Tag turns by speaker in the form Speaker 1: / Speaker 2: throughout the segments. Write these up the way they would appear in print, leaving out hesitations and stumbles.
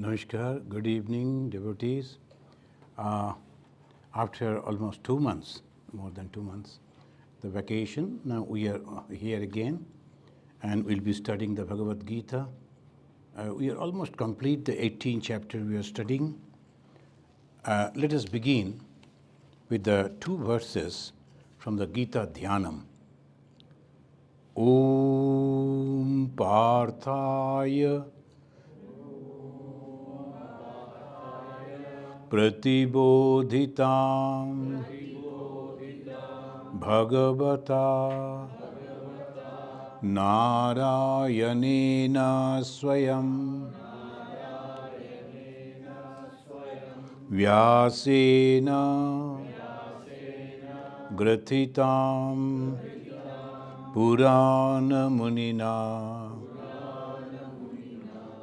Speaker 1: Namaskar, good evening, devotees. After almost 2 months, more than 2 months, the vacation, now we are here again and we'll be studying the Bhagavad Gita. We are almost complete the 18th chapter we are studying. Let us begin with the 2 verses from the Gita Dhyanam. Om Parthaya Pratibodhitam Bhagavata Narayanena Swayam Vyasena Grathitam Purana Munina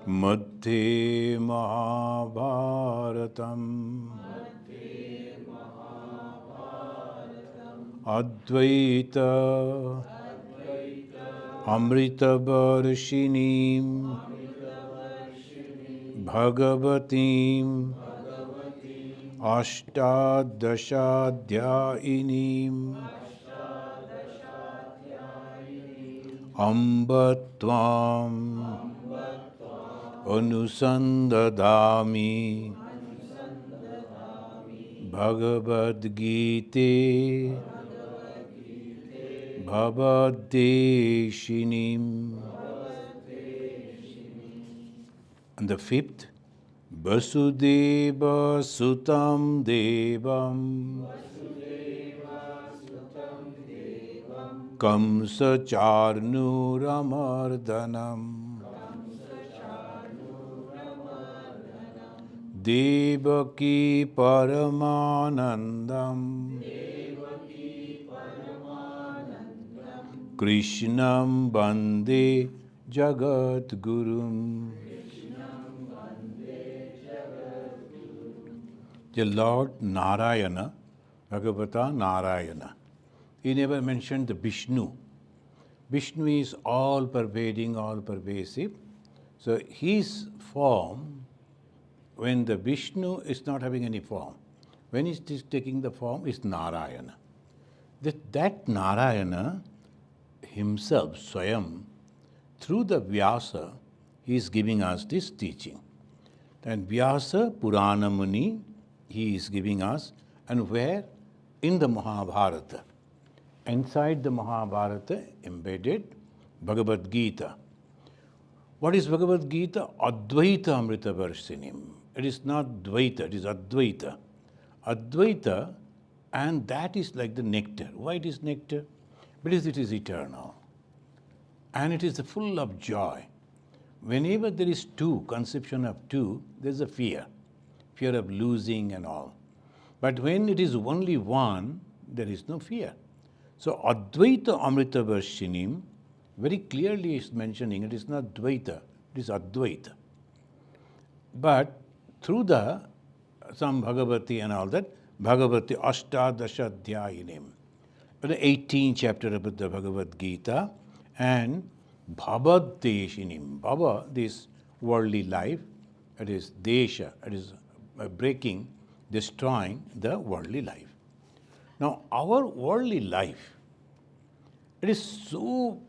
Speaker 1: Madhye Mahabharatam Advaita Amritavarshinim Bhagavatim Ashtadashadhyayinim Ambatvam Anusandadami Bhagavad Gita Bhavadeshinim. And the 5th, Vasudeva Sutam Devam Kamsa Charnuramardanam Devaki Paramanandam Krishnam Bande Jagat Gurum. The Lord Narayana, Bhagavata Narayana. He never mentioned the Vishnu. Vishnu is all pervading, all pervasive. So his form, when the Vishnu is not having any form, when he is taking the form, is Narayana. That Narayana himself, Swayam, through the Vyasa, he is giving us this teaching. And Vyasa Purana Muni, he is giving us, and where? In the Mahabharata. Inside the Mahabharata, embedded Bhagavad Gita. What is Bhagavad Gita? Advaita Amritavarsinim. It is not Dvaita, it is Advaita. Advaita, and that is like the nectar. Why it is nectar? Because it is eternal. And it is full of joy. Whenever there is two, conception of two, there is a fear of losing and all. But when it is only one, there is no fear. So Advaita Amritavarshinim very clearly is mentioning it is not Dvaita, it is Advaita. But through some Bhagavati and all that, Bhagavati Ashtadashadhyayinim, the 18th chapter of the Bhagavad Gita, and Bhavadeshinim. Bhava, this worldly life, it is Desha, it is breaking, destroying the worldly life. Now, our worldly life, it is so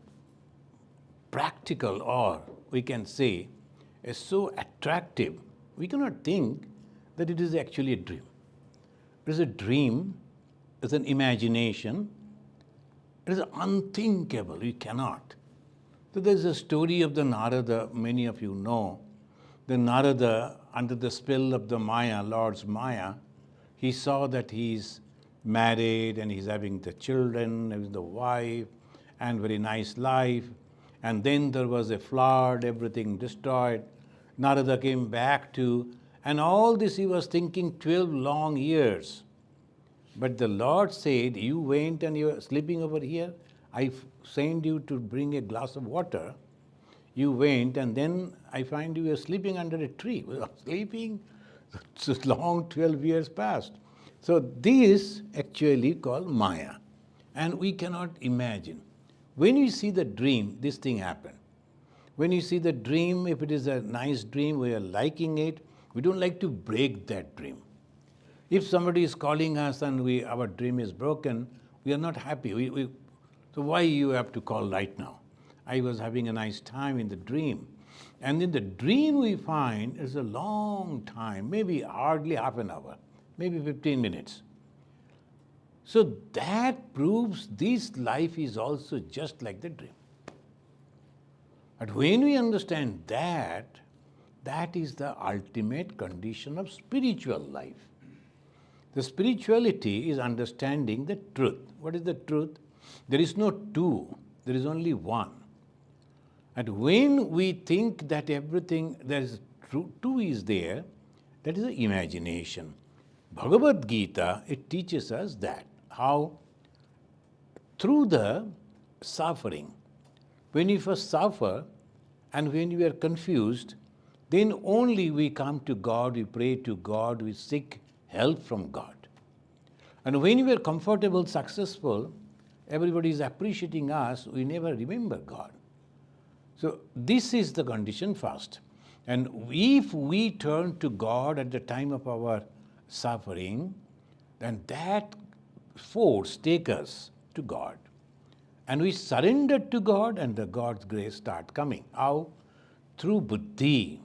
Speaker 1: practical, or we can say, is so attractive, we cannot think that it is actually a dream. It is a dream, it is an imagination, it is unthinkable, we cannot. So there is a story of the Narada, many of you know. The Narada, under the spell of the Maya, Lord's Maya, he saw that he is married and he's having the children, having the wife, and very nice life. And then there was a flood, everything destroyed. Narada came back and all this he was thinking 12 long years. But the Lord said, you went and you are sleeping over here. I sent you to bring a glass of water. You went, and then I find you were sleeping under a tree. Sleeping? So long 12 years passed. So this actually called Maya. And we cannot imagine. When we see the dream, this thing happened. When you see the dream, if it is a nice dream, we are liking it, we don't like to break that dream. If somebody is calling us and our dream is broken, we are not happy. So why you have to call right now? I was having a nice time in the dream. And in the dream we find is a long time, maybe hardly half an hour, maybe 15 minutes. So that proves this life is also just like the dream. But when we understand that, that is the ultimate condition of spiritual life. The spirituality is understanding the truth. What is the truth? There is no two, there is only one. And when we think that everything there is two is there, that is the imagination. Bhagavad Gita, it teaches us that, how through the suffering, when we first suffer and when we are confused, then only we come to God, we pray to God, we seek help from God. And when we are comfortable, successful, everybody is appreciating us, we never remember God. So this is the condition first. And if we turn to God at the time of our suffering, then that force takes us to God. And we surrender to God and the God's grace start coming. How? Through buddhi.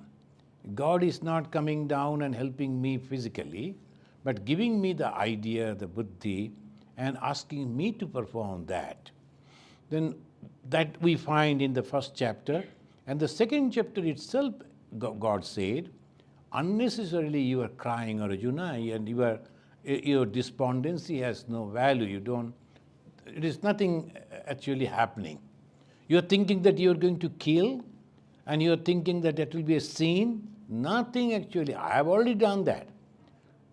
Speaker 1: God is not coming down and helping me physically, but giving me the idea, the buddhi, and asking me to perform that. Then that we find in the first chapter. And the second chapter itself, God said, unnecessarily you are crying, Arjuna, and your despondency has no value. It is nothing actually happening. You are thinking that you are going to kill, and you are thinking that will be a sin. Nothing actually. I have already done that.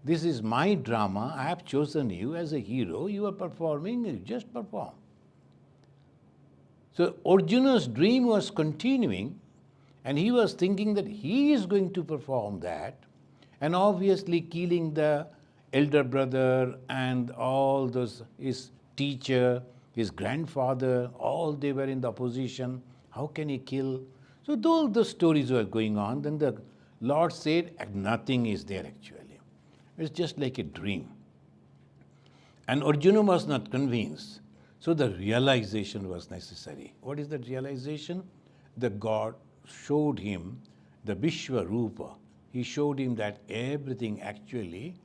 Speaker 1: This is my drama. I have chosen you as a hero. You are performing, you just perform. So Arjuna's dream was continuing, and he was thinking that he is going to perform that, and obviously killing the elder brother and all those, his teacher, his grandfather, all they were in the opposition. How can he kill? So all the stories were going on. Then the Lord said, nothing is there actually. It's just like a dream. And Arjuna was not convinced. So the realization was necessary. What is that realization? The God showed him the Vishwarupa. He showed him that everything actually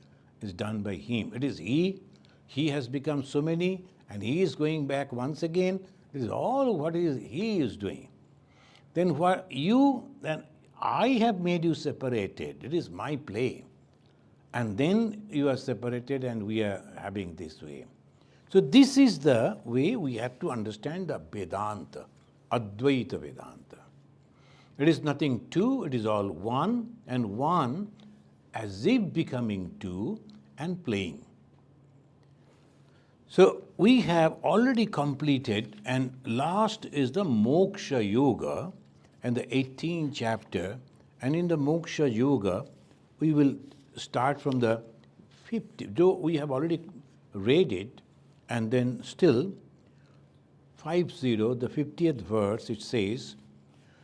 Speaker 1: is done by him. It is he. He has become so many, and he is going back once again. This is all what he is doing. Then I have made you separated. It is my play. And then you are separated and we are having this way. So this is the way we have to understand the Vedanta, Advaita Vedanta. It is nothing two, it is all one, and one as if becoming two and playing. So we have already completed, and last is the Moksha Yoga and the 18th chapter. And in the Moksha Yoga, we will start from the 50th, though we have already read it, and then still 50, the 50th verse, it says,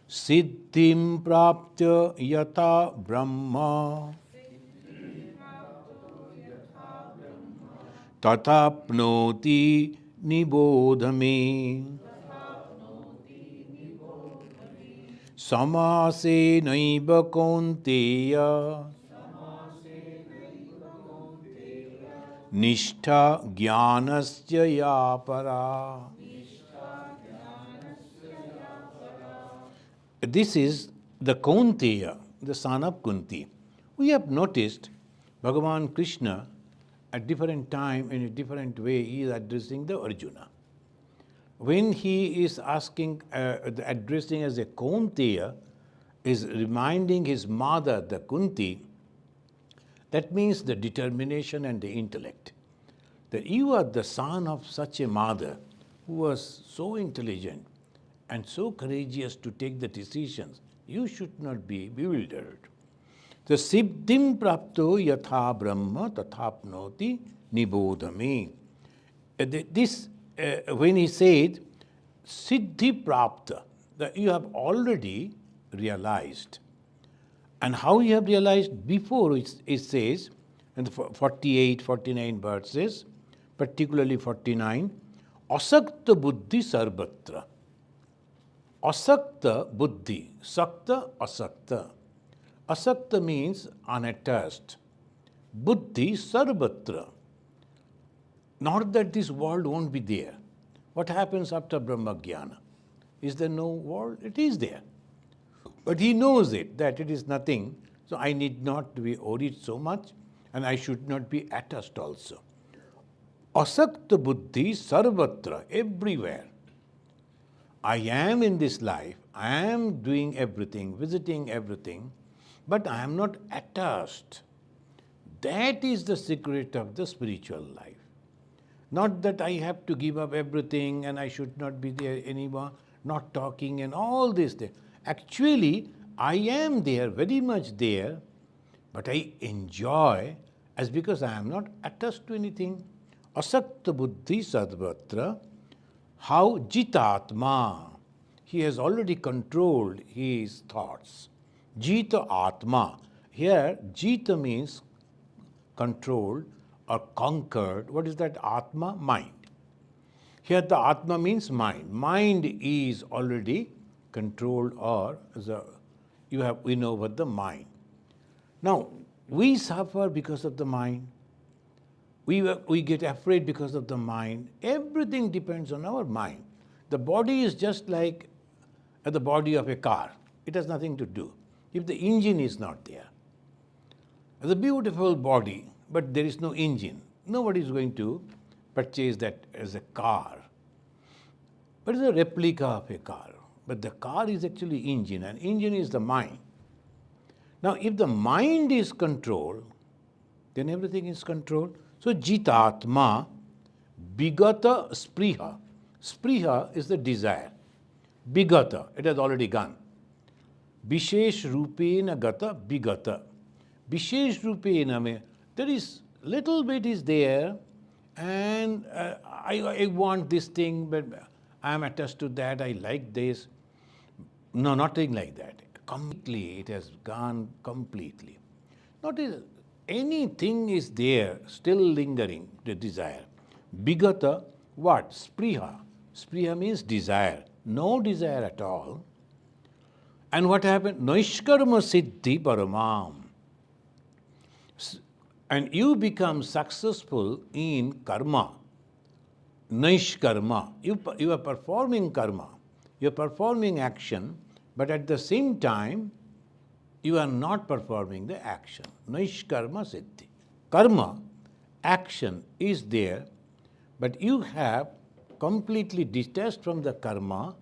Speaker 1: Siddhim prapta yata brahma tatapnoti nibodhame samase naiva kaunteya nishtha jnanasya ya para. This is the Kaunteya, the son of Kunti. We have noticed Bhagavan Krishna at different time, in a different way, he is addressing the Arjuna. When he is addressing as a Kaunteya, is reminding his mother, the Kunti, that means the determination and the intellect. That you are the son of such a mother who was so intelligent and so courageous to take the decisions. You should not be bewildered. The siddhim prapto yatha brahma tathapnoti nibodhame. When he said siddhi prapta, that you have already realized. And how you have realized before, it says in the 48, 49 verses, particularly 49, asakta buddhi sarvatra. Asakta buddhi, sakta, asakta. Asakta means unattached. Buddhi sarvatra. Not that this world won't be there. What happens after Brahma Jnana? Is there no world? It is there. But he knows it, that it is nothing, so I need not be worried so much, and I should not be attached also. Asakta buddhi sarvatra, everywhere. I am in this life, I am doing everything, visiting everything, but I am not attached. That is the secret of the spiritual life. Not that I have to give up everything and I should not be there anymore, not talking and all this thing. Actually, I am there, very much there, but I enjoy as because I am not attached to anything. Asakta buddhi sadvatra. How jitatma. He has already controlled his thoughts. Jita atma. Here, jita means controlled or conquered. What is that atma? Mind. Here the atma means mind. Mind is already controlled, or we know what the mind. Now, we suffer because of the mind. We get afraid because of the mind. Everything depends on our mind. The body is just like the body of a car. It has nothing to do. If the engine is not there, it's a beautiful body, but there is no engine. Nobody is going to purchase that as a car. But it's a replica of a car. But the car is actually engine, and engine is the mind. Now, if the mind is controlled, then everything is controlled. So, jitatma, bigata spriha. Spriha is the desire. Bigata, it has already gone. Vishesh rupena gata bigata. Vishesh rupena, there is little bit is there, and I want this thing, but I am attached to that, I like this. No, nothing like that. Completely, it has gone completely. Not anything is there, still lingering, the desire. Bigata, what? Spriha. Spriha means desire. No desire at all. And what happened? Naishkarma siddhi paramam. And you become successful in karma. Naishkarma. You are performing karma. You are performing action, but at the same time, you are not performing the action. Naishkarma siddhi. Karma, action is there, but you have completely detached from the karma.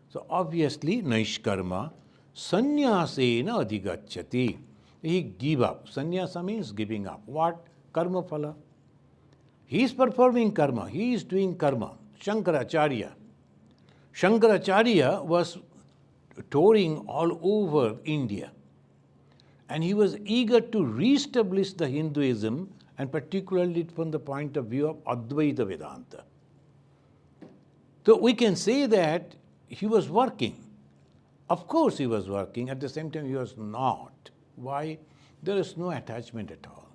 Speaker 1: So obviously, naishkarma, sannyasena adhigacchati. He give up. Sannyasa means giving up. What? Karma phala. He is performing karma. He is doing karma. Shankaracharya. Shankaracharya was touring all over India. And he was eager to re-establish the Hinduism, and particularly from the point of view of Advaita Vedanta. So we can say that he was working. Of course he was working. At the same time, he was not. Why? There is no attachment at all.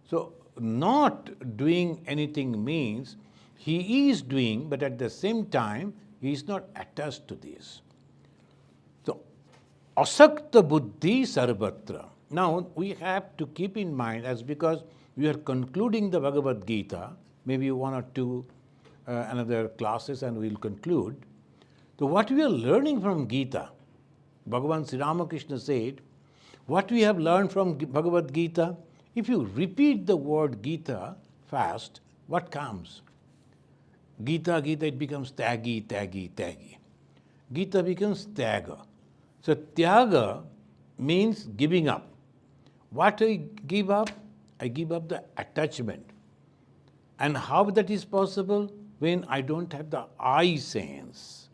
Speaker 1: So not doing anything means he is doing, but at the same time, he is not attached to this. So, asakta buddhi sarvatra. Now, we have to keep in mind, as because we are concluding the Bhagavad Gita, maybe one or two another classes and we will conclude. So, what we are learning from Gita, Bhagavan Sri Ramakrishna said, what we have learned from Bhagavad Gita, if you repeat the word Gita fast, what comes? Gita, it becomes tagi, tagi, tagi. Gita becomes tyaga. So tyaga means giving up. What I give up? I give up the attachment. And how that is possible? When I don't have the I sense.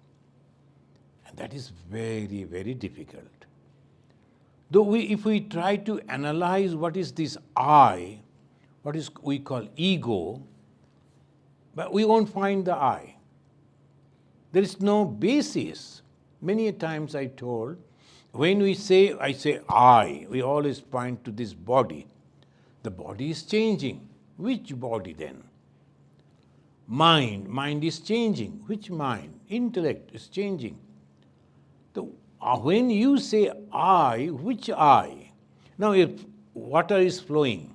Speaker 1: And that is very, very difficult. Though if we try to analyze what is this I, what is we call ego, but we won't find the I. There is no basis Many a times I told, when I say I, we always point to this body. The body is changing. Which body then? Mind is changing. Which mind? Intellect is changing. So, when you say I, which I? Now, if water is flowing,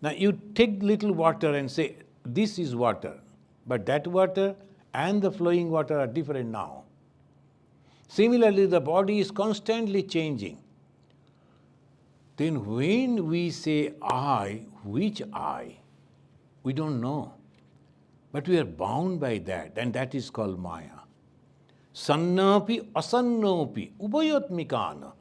Speaker 1: now you take little water and say, this is water, but that water and the flowing water are different now. Similarly, the body is constantly changing. Then when we say I, which I? We don't know. But we are bound by that, and that is called Maya. Sannapi asannopi ubayotmikana.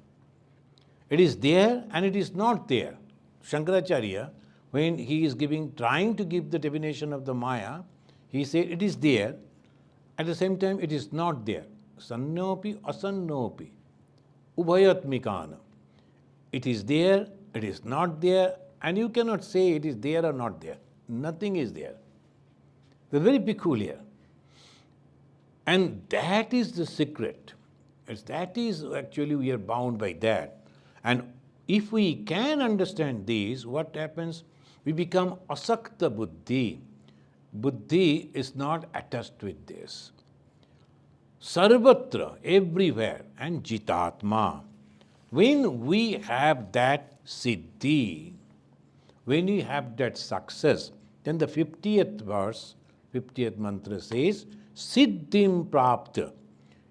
Speaker 1: It is there and it is not there. Shankaracharya, when he is trying to give the definition of the Maya, he said it is there, at the same time it is not there. Sannopi asannopi ubayatmikana. It is there, it is not there, and you cannot say it is there or not there. Nothing is there. They're very peculiar. And that is the secret. That is actually, we are bound by that. And if we can understand these, what happens? We become asakta buddhi. Buddhi is not attached with this. Sarvatra, everywhere, and jitatma. When we have that siddhi, when we have that success, then the 50th verse, 50th mantra says, Siddhim prapta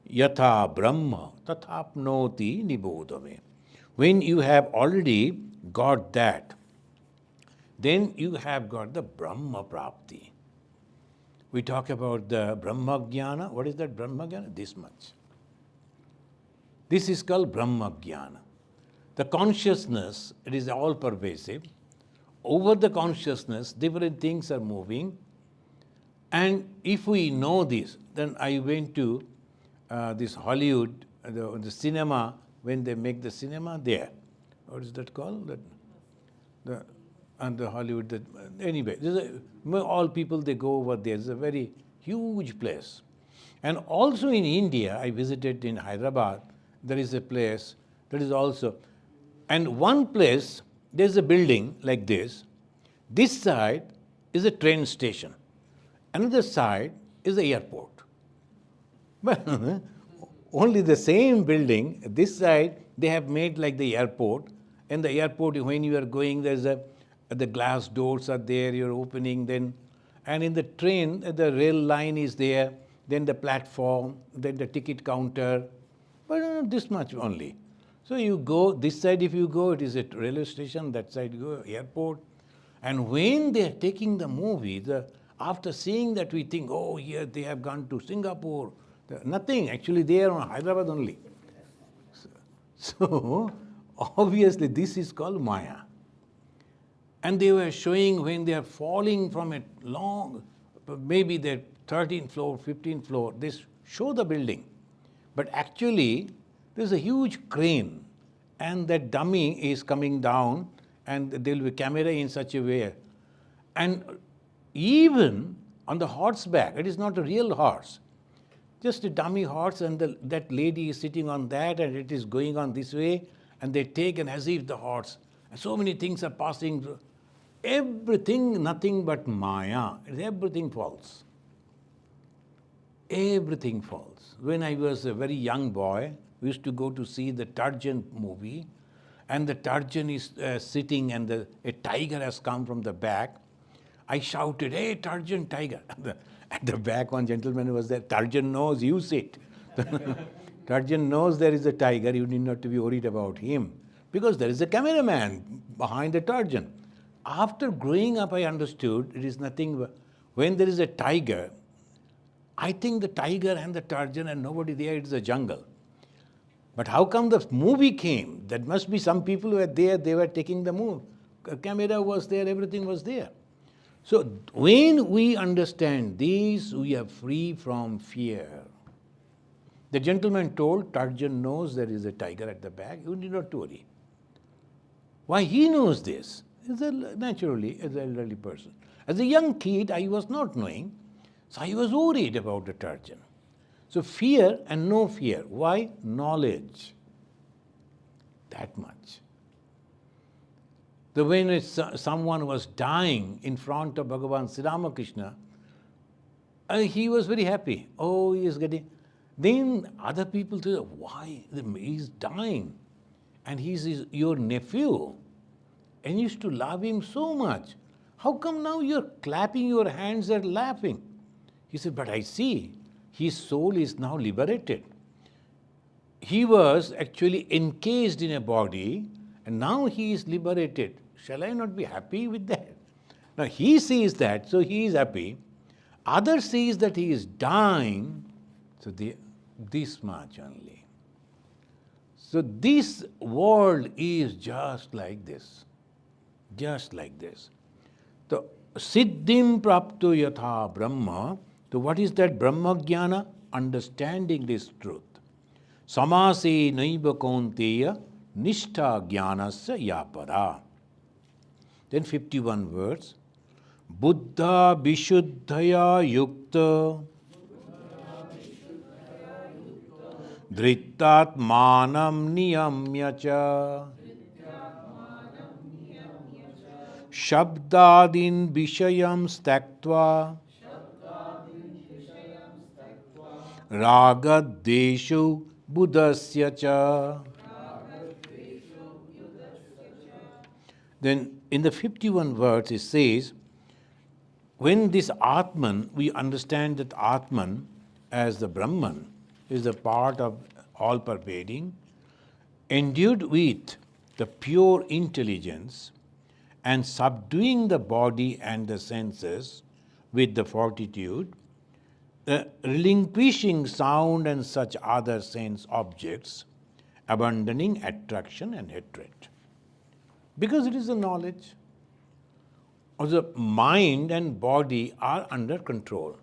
Speaker 1: yatha brahma tathapnoti nibodhame. When you have already got that, then you have got the Brahma prapti. We talk about the Brahma Jnana. What is that Brahma Jnana? This much. This is called Brahma Jnana. The consciousness, it is all pervasive. Over the consciousness, different things are moving. And if we know this, then I went to this Hollywood, the cinema, when they make the cinema there. What is that called? And the Hollywood, anyway, all people, they go over there. It's a very huge place. And also in India, I visited in Hyderabad, there is a place that is also, and one place, there's a building like this. This side is a train station. Another side is the airport. But only the same building, this side, they have made like the airport. And the airport, when you are going, there's the glass doors are there, you're opening, then, and in the train, the rail line is there, then the platform, then the ticket counter, but this much only. So you go, this side if you go, it is a railway station, that side you go, airport. And when they are taking the movie, after seeing that we think, oh, here they have gone to Singapore. Nothing, actually they are on Hyderabad only. So obviously this is called Maya. And they were showing when they are falling from a long, maybe the 13th floor, 15th floor, they show the building. But actually, there's a huge crane, and that dummy is coming down, and there will be a camera in such a way. And even on the horseback, it is not a real horse, just a dummy horse, and that lady is sitting on that, and it is going on this way, and they take and as if the horse. And so many things are passing. Everything, nothing but Maya. Everything false. Everything false. When I was a very young boy, we used to go to see the Tarjan movie, and the Tarjan is sitting, and a tiger has come from the back. I shouted, hey, Tarjan, tiger. At the back, one gentleman was there. Tarjan knows, you sit. Tarjan knows there is a tiger, you need not to be worried about him, because there is a cameraman behind the Tarjan. After growing up, I understood it is nothing but when there is a tiger, I think the tiger and the Tarjan and nobody there, it is a jungle. But how come the movie came? That must be some people who were there, they were taking the movie. A camera was there, everything was there. So when we understand these, we are free from fear. The gentleman told, Tarjan knows there is a tiger at the back, you need not worry. Why he knows this? Naturally, as an elderly person. As a young kid, I was not knowing, so I was worried about the Tarjan. So fear and no fear. Why? Knowledge. That much. The when someone was dying in front of Bhagavan Sri Ramakrishna, he was very happy. Oh, he is getting. Then other people say, why? He's dying. And he's your nephew. And you used to love him so much. How come now you're clapping your hands and laughing? He said, but I see, his soul is now liberated. He was actually encased in a body, and now he is liberated. Shall I not be happy with that? Now he sees that, so he is happy. Others sees that he is dying, so this much only. So this world is just like this. Just like this. So Siddhim prapto yatha Brahma. So what is that Brahma Jnana? Understanding this truth. Samase naiva kaunteya nishtha jnanasya yapara. Then 51 words. Buddha vishuddhaya yukta dhritatmanam niyamya Shabdadin Vishayam Staktva Ragadeshu Buddhasya cha. Then in the 51 words it says, when this Atman, we understand that Atman as the Brahman is a part of all-pervading, endued with the pure intelligence, and subduing the body and the senses with the fortitude, relinquishing sound and such other sense objects, abandoning attraction and hatred. Because it is a knowledge. Also, mind and body are under control.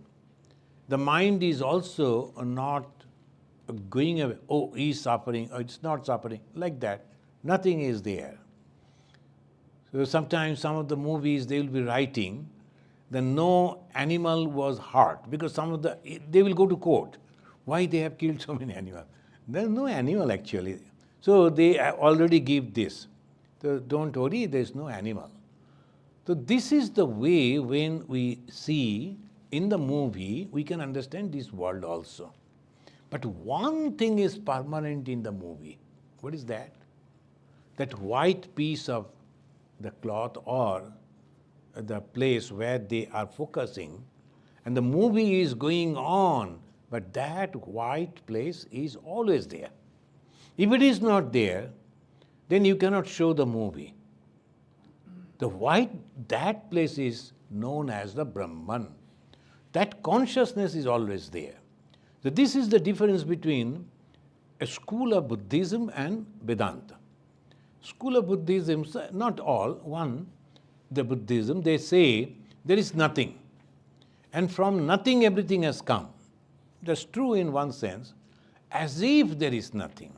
Speaker 1: The mind is also not going away, oh, he's suffering, or it's not suffering, like that. Nothing is there. So sometimes some of the movies they will be writing that no animal was hurt because they will go to court. Why they have killed so many animals? There is no animal actually. So they already give this. So don't worry, there is no animal. So this is the way when we see in the movie, we can understand this world also. But one thing is permanent in the movie. What is that? That white piece of the cloth or the place where they are focusing, and the movie is going on, but that white place is always there. If it is not there, then you cannot show the movie. That place is known as the Brahman. That consciousness is always there. So this is the difference between a school of Buddhism and Vedanta. School of Buddhism, not all, the Buddhism, they say there is nothing. And from nothing everything has come. That's true in one sense, as if there is nothing.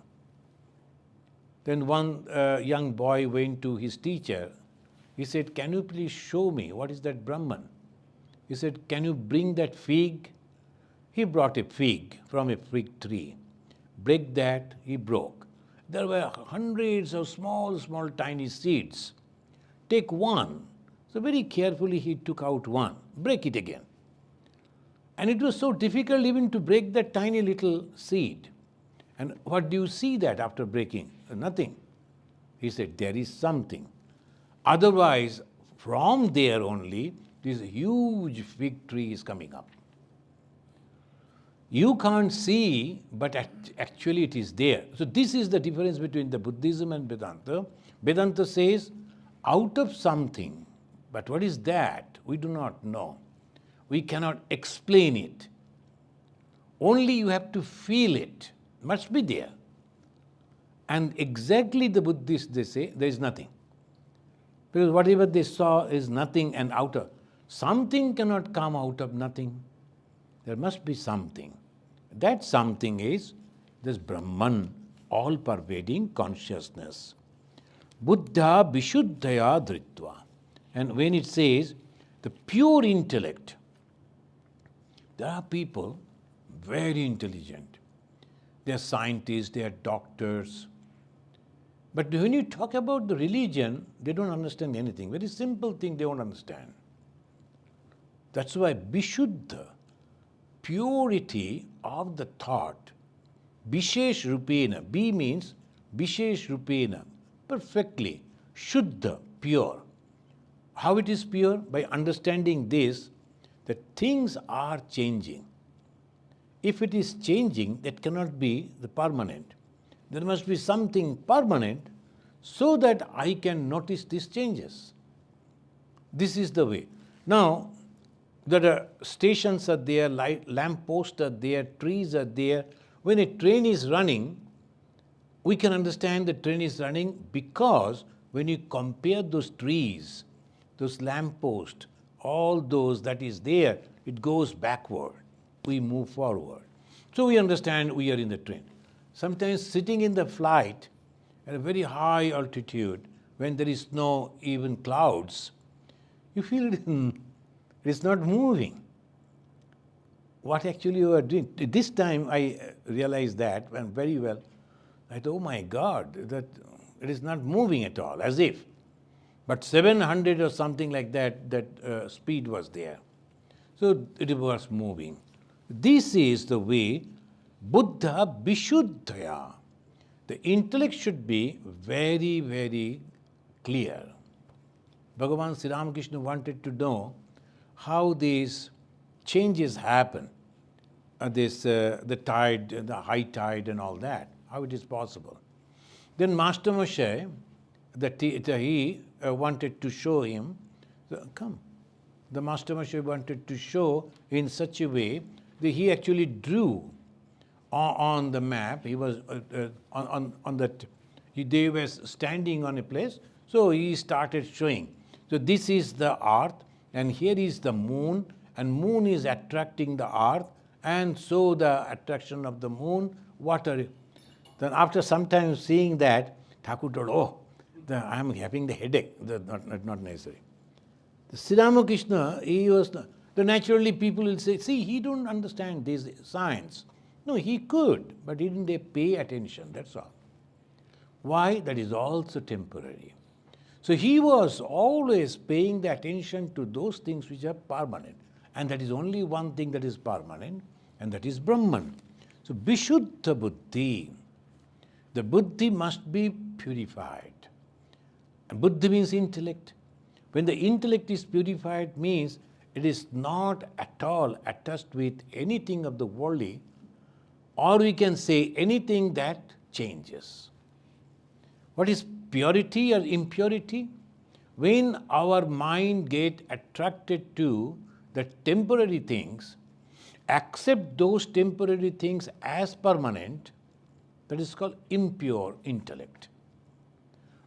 Speaker 1: Then one young boy went to his teacher. He said, can you please show me what is that Brahman? He said, can you bring that fig? He brought a fig from a fig tree. Break that, he broke. There were hundreds of small, tiny seeds. Take one. So very carefully he took out one. Break it again. And it was so difficult even to break that tiny little seed. And what do you see that after breaking? Nothing. He said, there is something. Otherwise, from there only, this huge fig tree is coming up. You can't see, but actually it is there. So this is the difference between the Buddhism and Vedanta. Vedanta says, out of something, but what is that? We do not know. We cannot explain it. Only you have to feel it. Must be there. And exactly the Buddhists, they say, there is nothing. Because whatever they saw is nothing and outer. Something cannot come out of nothing. There must be something. That something is this Brahman, all-pervading consciousness. Buddha vishuddhaya dhritva. And when it says the pure intellect, there are people very intelligent. They are scientists, they are doctors. But when you talk about the religion, they don't understand anything. Very simple thing they don't understand. That's why Vishuddha, purity of the thought, Vishesh Rupena, B means Vishesh Rupena, perfectly, Shuddha, pure. How it is pure? By understanding this, that things are changing. If it is changing, that cannot be the permanent. There must be something permanent so that I can notice these changes. This is the way. Now, there stations are there, lamp posts are there, trees are there. When a train is running, we can understand the train is running because when you compare those trees, those lamp posts, all those that is there, it goes backward. We move forward. So we understand we are in the train. Sometimes sitting in the flight at a very high altitude, when there is no even clouds, you feel it is not moving. What actually you are doing? This time I realized that very well. I thought, oh my God, that it is not moving at all, as if. But 700 or something like that, speed was there. So it was moving. This is the way Buddha Vishuddhaya. The intellect should be very, very clear. Bhagavan Sri Ramakrishna wanted to know how these changes happen, the tide, the high tide and all that, how it is possible. Then Master Moshe, he wanted to show him, come. The Master Moshe wanted to show in such a way that he actually drew on the map. He was on that. They were standing on a place, so he started showing. So this is the earth, and here is the moon, and moon is attracting the earth, and so the attraction of the moon, water. Then after some time seeing that, Thakur told, oh, I am having the headache. Not necessary. The Sri Ramakrishna, he was, naturally people will say, see, he don't understand this science. No, he could, but he didn't pay attention, that's all. Why? That is also temporary. So he was always paying the attention to those things which are permanent. And that is only one thing that is permanent, and that is Brahman. So Vishuddha Buddhi. The Buddhi must be purified. And Buddhi means intellect. When the intellect is purified, means it is not at all attached with anything of the worldly, or we can say anything that changes. What is purity or impurity? When our mind gets attracted to the temporary things, accept those temporary things as permanent, that is called impure intellect.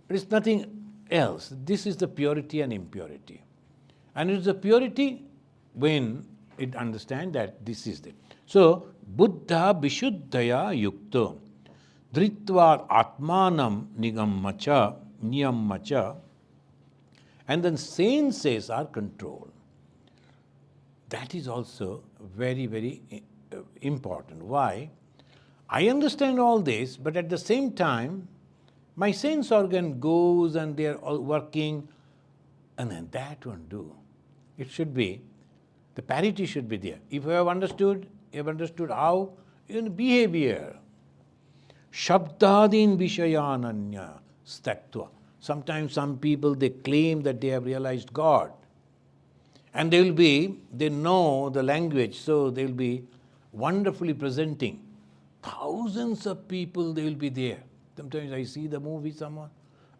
Speaker 1: It is nothing else. This is the purity and impurity. And it is the purity when it understands that this is it. So, Buddha Vishuddhaya Yukta Dritva Atmanam Niyammacha, and then senses are controlled. That is also very, very important. Why? I understand all this, but at the same time, my sense organ goes and they are all working, and then that won't do. It should be, the parity should be there. If you have understood how, in behavior, Shabdadin Vishayananya Staktva. Sometimes some people, they claim that they have realized God. And they know the language, so they will be wonderfully presenting. Thousands of people, they will be there. Sometimes I see the movie, someone,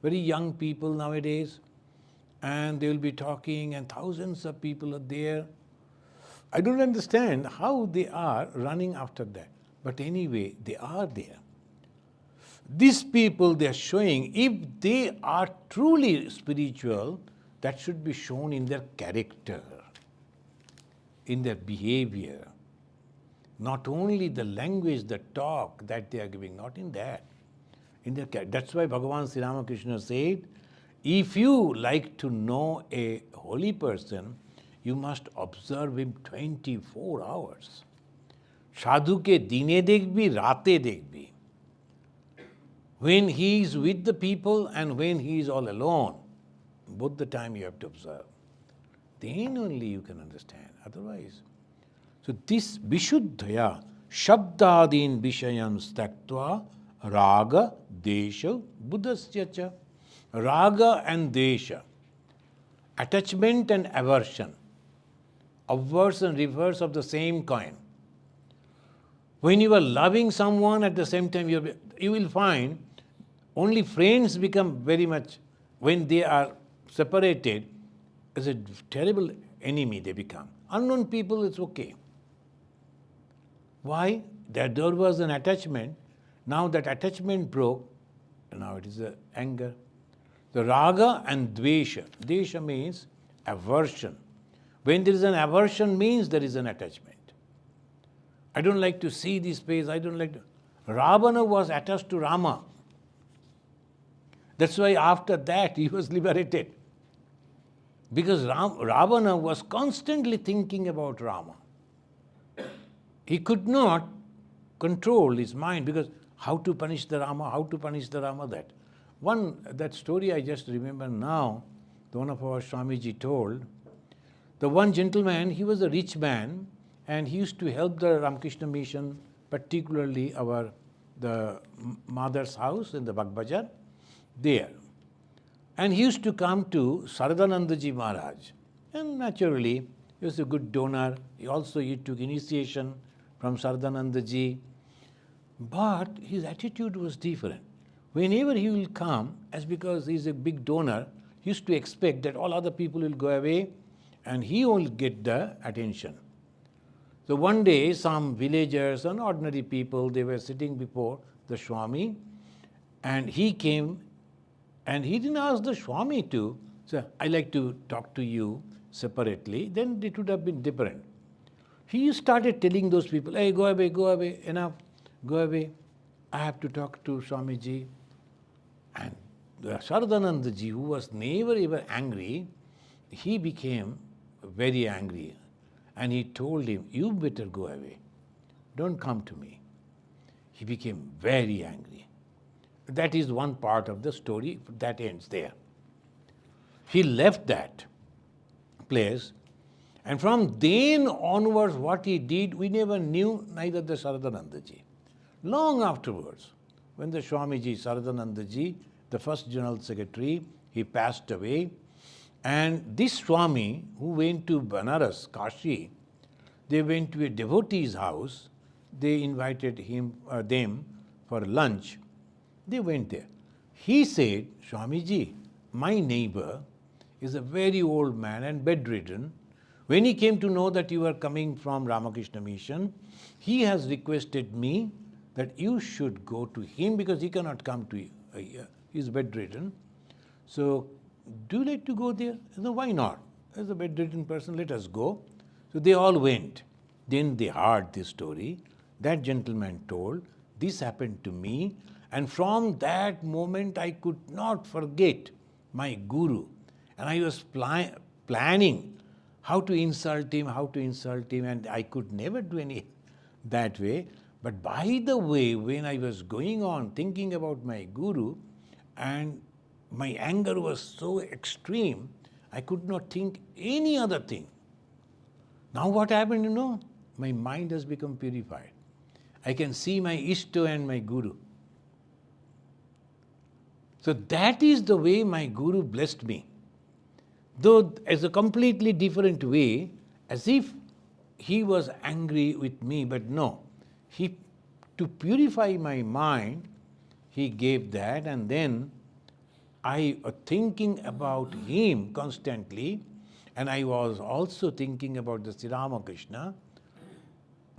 Speaker 1: very young people nowadays, and they will be talking, and thousands of people are there. I don't understand how they are running after that. But anyway, they are there. These people, they are showing, if they are truly spiritual, that should be shown in their character, in their behavior. Not only the language, the talk that they are giving, not in that. In their character. That's why Bhagavan Sri Ramakrishna said, if you like to know a holy person, you must observe him 24 hours. সাধুকে দিনে দেখবি, রাতে দেখবি. When he is with the people and when he is all alone, both the time you have to observe. Then only you can understand. Otherwise. So this Vishuddhaya, Shabdadin Vishayam Staktva, Raga, Desha, Buddhasya cha. Raga and Desha, attachment and aversion, obverse and reverse of the same coin. When you are loving someone, at the same time you will find only friends become very much, when they are separated, as a terrible enemy they become. Unknown people, it's okay. Why? There was an attachment. Now that attachment broke, now it is anger. The raga and dvesha. Dvesha means aversion. When there is an aversion, means there is an attachment. I don't like to see this face, I don't like to. Ravana was attached to Rama. That's why after that he was liberated. Because Ravana was constantly thinking about Rama. He could not control his mind, because how to punish the Rama, that. That story I just remember now, one of our Swamiji told. The one gentleman, he was a rich man, and he used to help the Ramakrishna mission, particularly the mother's house in the Bagbajar, there. And he used to come to Saradanandaji Maharaj. And naturally, he was a good donor. He took initiation from Saradanandaji. But his attitude was different. Whenever he will come, as because he is a big donor, he used to expect that all other people will go away and he will get the attention. So one day, some villagers and ordinary people, they were sitting before the Swami, and he came, and he didn't ask the Swami to say, I like to talk to you separately, then it would have been different. He started telling those people, hey, go away, enough, go away. I have to talk to Swamiji. And Saradanandaji, who was never ever angry, he became very angry. And he told him, you better go away. Don't come to me. He became very angry. That is one part of the story that ends there. He left that place, and from then onwards what he did, we never knew, neither the Saradanandaji. Long afterwards, when the Swamiji, Saradanandaji, the first General Secretary, he passed away, and this Swami, who went to Banaras, Kashi, they went to a devotee's house, they invited them for lunch, they went there. He said, Swamiji, my neighbor is a very old man and bedridden. When he came to know that you are coming from Ramakrishna Mission, he has requested me that you should go to him, because he cannot come to you. He is bedridden. So, do you like to go there? So, why not? As a bedridden person, let us go. So, they all went. Then they heard this story. That gentleman told, this happened to me, and from that moment I could not forget my Guru. And I was planning how to insult him, and I could never do any that way. But by the way, when I was going on thinking about my Guru, and my anger was so extreme, I could not think any other thing. Now what happened, my mind has become purified. I can see my Ishto and my Guru. So that is the way my Guru blessed me. Though as a completely different way, as if he was angry with me, but no. To purify my mind, he gave that, and then I was thinking about him constantly, and I was also thinking about the Sri Ramakrishna.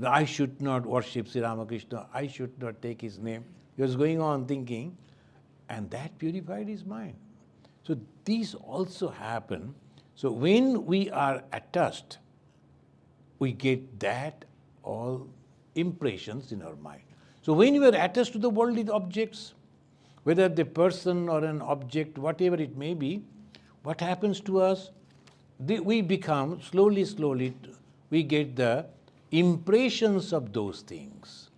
Speaker 1: I should not worship Sri Ramakrishna, I should not take his name. He was going on thinking, and that purified his mind. So these also happen. So when we are attached, we get that all impressions in our mind. So when you are attached to the worldly objects, whether the person or an object, whatever it may be, what happens to us? We become, slowly, we get the impressions of those things.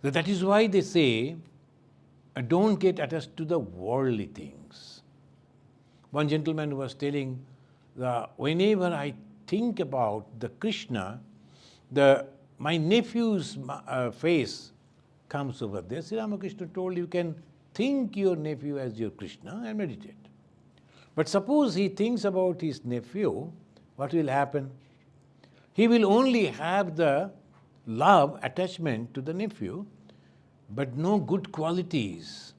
Speaker 1: So that is why they say, don't get attached to the worldly things. One gentleman was telling, whenever I think about the Krishna, my nephew's face comes over there. Sri Ramakrishna told you can think your nephew as your Krishna and meditate. But suppose he thinks about his nephew, what will happen? He will only have the love, attachment to the nephew, but no good qualities,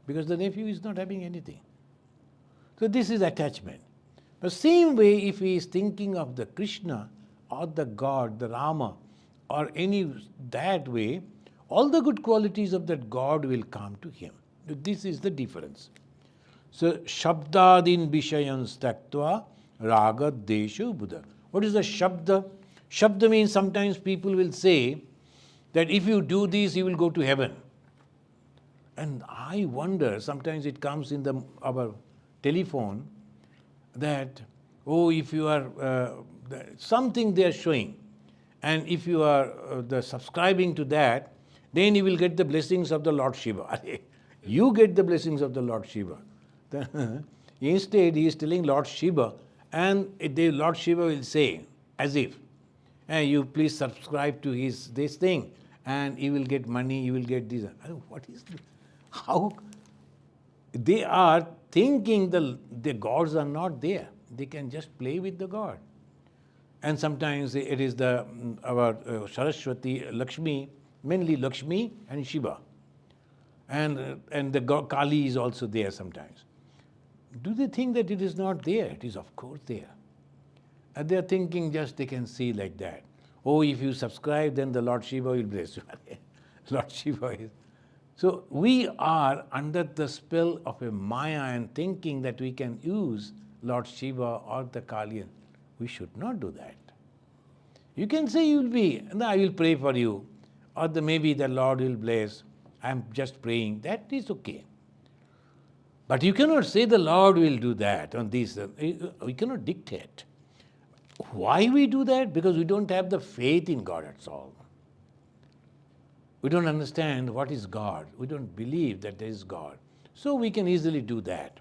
Speaker 1: because the nephew is not having anything. So this is attachment. The same way, if he is thinking of the Krishna or the God, the Rama, or any that way, all the good qualities of that God will come to him. This is the difference. So, Shabdadin Vishayans Taktva Raga Deshu Buddha. What is the Shabda? Shabda means sometimes people will say that if you do this, you will go to heaven. And I wonder, sometimes it comes in our telephone that, if you are, something they are showing, and if you are subscribing to that, then you will get the blessings of the Lord Shiva. You get the blessings of the Lord Shiva. Instead, he is telling Lord Shiva, and the Lord Shiva will say, as if, you please subscribe to this thing, and you will get money, you will get this. What is this? How? They are thinking the gods are not there. They can just play with the God. And sometimes it is our Saraswati, Lakshmi, mainly Lakshmi and Shiva. And the God, Kali is also there sometimes. Do they think that it is not there? It is of course there. And they are thinking just they can see like that. If you subscribe, then the Lord Shiva will bless you. Lord Shiva is. So we are under the spell of a Maya and thinking that we can use Lord Shiva or the Kali. We should not do that. You can say you will be, and I will pray for you, or maybe the Lord will bless. I am just praying. That is okay. But you cannot say the Lord will do that on this. We cannot dictate. Why we do that? Because we don't have the faith in God, that's all. We don't understand what is God. We don't believe that there is God. So we can easily do that.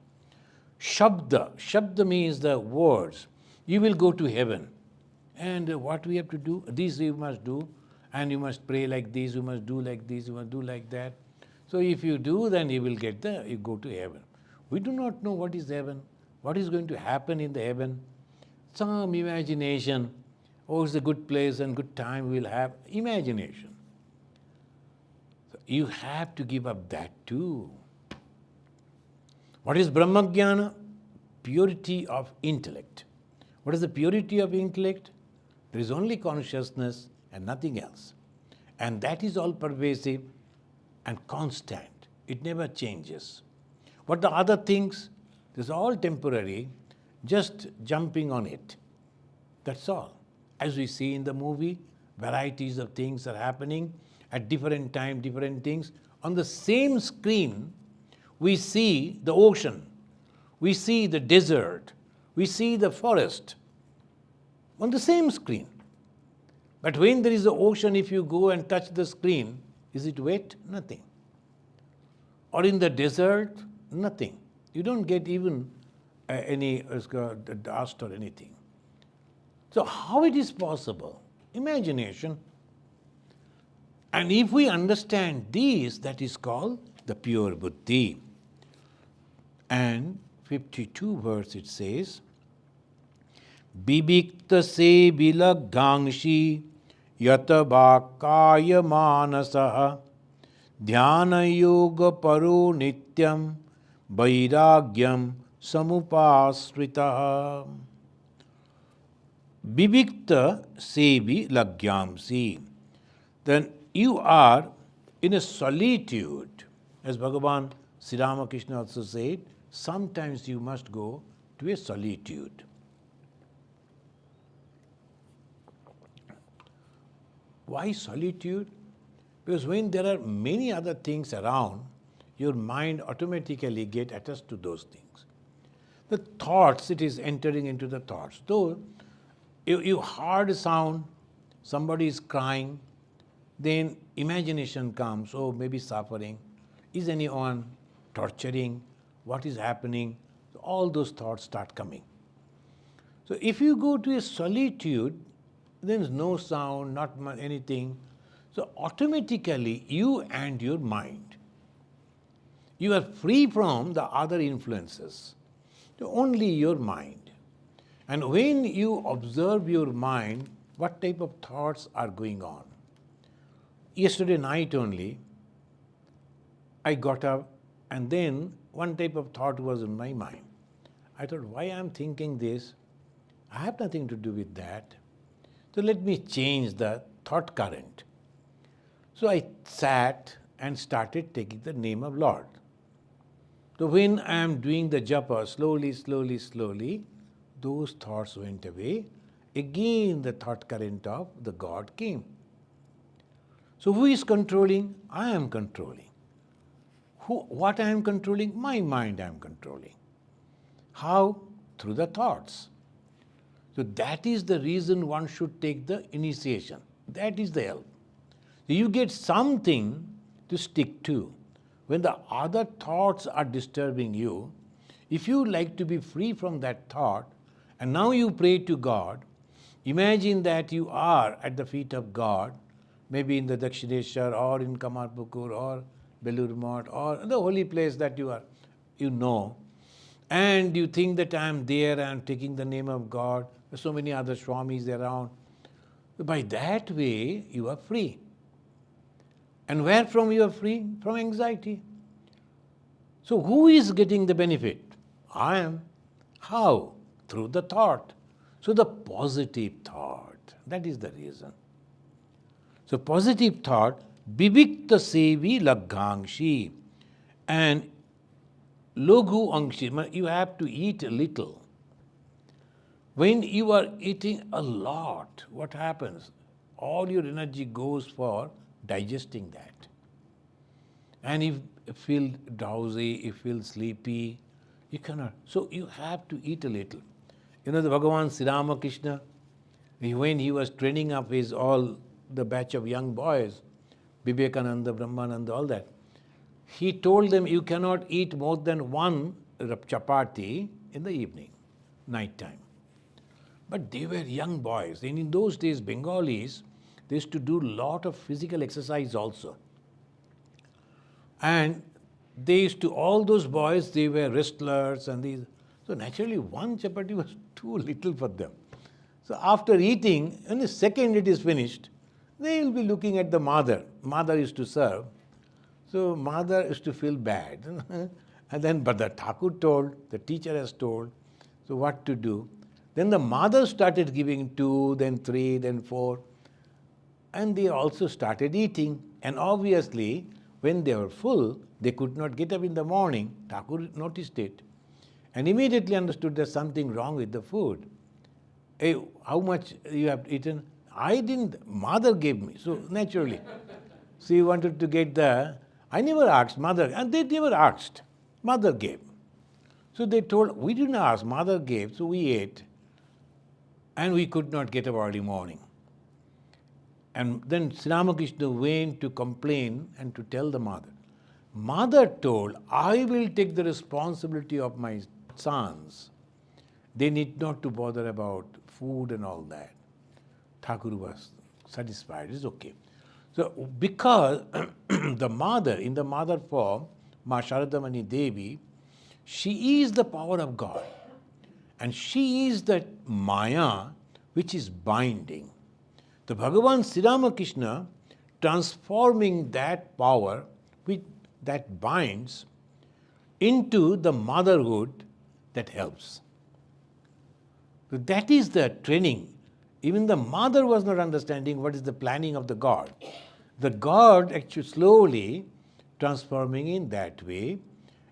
Speaker 1: Shabda. Shabda means the words. You will go to heaven. And what we have to do? This you must do. And you must pray like this, you must do like this, you must do like that. So if you do, then you will you go to heaven. We do not know what is heaven, what is going to happen in the heaven. Some imagination, it's a good place and good time we will have. Imagination. So you have to give up that too. What is Brahmajnana? Purity of intellect. What is the purity of intellect? There is only consciousness and nothing else. And that is all pervasive and constant. It never changes. What the other things, this is all temporary, just jumping on it. That's all. As we see in the movie, varieties of things are happening at different times, different things. On the same screen, we see the ocean, we see the desert, we see the forest on the same screen. But when there is the ocean, if you go and touch the screen, is it wet? Nothing. Or in the desert, nothing. You don't get even any dust or anything. So how it is possible? Imagination. And if we understand this, that is called the pure buddhi. And 52 verse it says, Bibikta se vilagangshi yata vakaya manasaha dhyana yoga paro nityam vairagyam samupasritaha. Bibikta se vilagyamsi. Then you are in a solitude. As Bhagavan Sri Ramakrishna also said, sometimes you must go to a solitude. Why solitude? Because when there are many other things around, your mind automatically gets attached to those things. The thoughts, it is entering into the thoughts. Though you heard a sound, somebody is crying, then imagination comes, oh, maybe suffering. Is anyone torturing? What is happening? So all those thoughts start coming. So if you go to a solitude, there's no sound, not anything. So automatically you and your mind, you are free from the other influences. So only your mind. And when you observe your mind, what type of thoughts are going on? Yesterday night only, I got up and then one type of thought was in my mind. I thought, why I'm thinking this? I have nothing to do with that. So let me change the thought current. So I sat and started taking the name of Lord. So when I am doing the japa, slowly, those thoughts went away. Again the thought current of the God came. So who is controlling? I am controlling. What I am controlling? My mind I am controlling. How? Through the thoughts. So that is the reason one should take the initiation. That is the help. You get something to stick to. When the other thoughts are disturbing you, if you like to be free from that thought, and now you pray to God, imagine that you are at the feet of God, maybe in the Dakshineshwar or in Kamarpukur or Belur Math or the holy place that you are, you know, and you think that I am there, I am taking the name of God, there's so many other Swamis around. By that way, you are free. And where from you are free? From anxiety. So who is getting the benefit? I am. How? Through the thought. So the positive thought, that is the reason. So positive thought, Bivikta sevi laghangshi, and loghu angshi, you have to eat a little. When you are eating a lot, what happens? All your energy goes for digesting that. And if you feel drowsy, if you feel sleepy, you cannot. So you have to eat a little. You know, the Bhagavan Sri Ramakrishna, when he was training up the batch of young boys, Vivekananda, Brahmananda, all that, he told them you cannot eat more than one chapati in the evening, night time. But they were young boys. And in those days, Bengalis, they used to do a lot of physical exercise also. And they used to, all those boys, they were wrestlers and these. So naturally, one chapati was too little for them. So after eating, in a second it is finished, they will be looking at the mother. Mother used to serve. So mother used to feel bad. And then, but the Thakur told, the teacher has told, so what to do? Then the mother started giving 2, then 3, then 4. And they also started eating. And obviously, when they were full, they could not get up in the morning. Thakur noticed it. And immediately understood there's something wrong with the food. Hey, how much you have eaten? I didn't, mother gave me. So naturally, she wanted to get I never asked mother, and they never asked. Mother gave. So they told, we didn't ask, mother gave, so we ate. And we could not get up early morning. And then Sri Ramakrishna went to complain and to tell the mother. Mother told, I will take the responsibility of my sons. They need not to bother about food and all that. Thakur was satisfied, it's okay. So because the mother, in the mother form, Ma Sharadamani Devi, she is the power of God. And she is that Maya which is binding. The Bhagavan Sri Ramakrishna transforming that power that binds into the motherhood that helps. So that is the training. Even the mother was not understanding what is the planning of the God. The God actually slowly transforming in that way,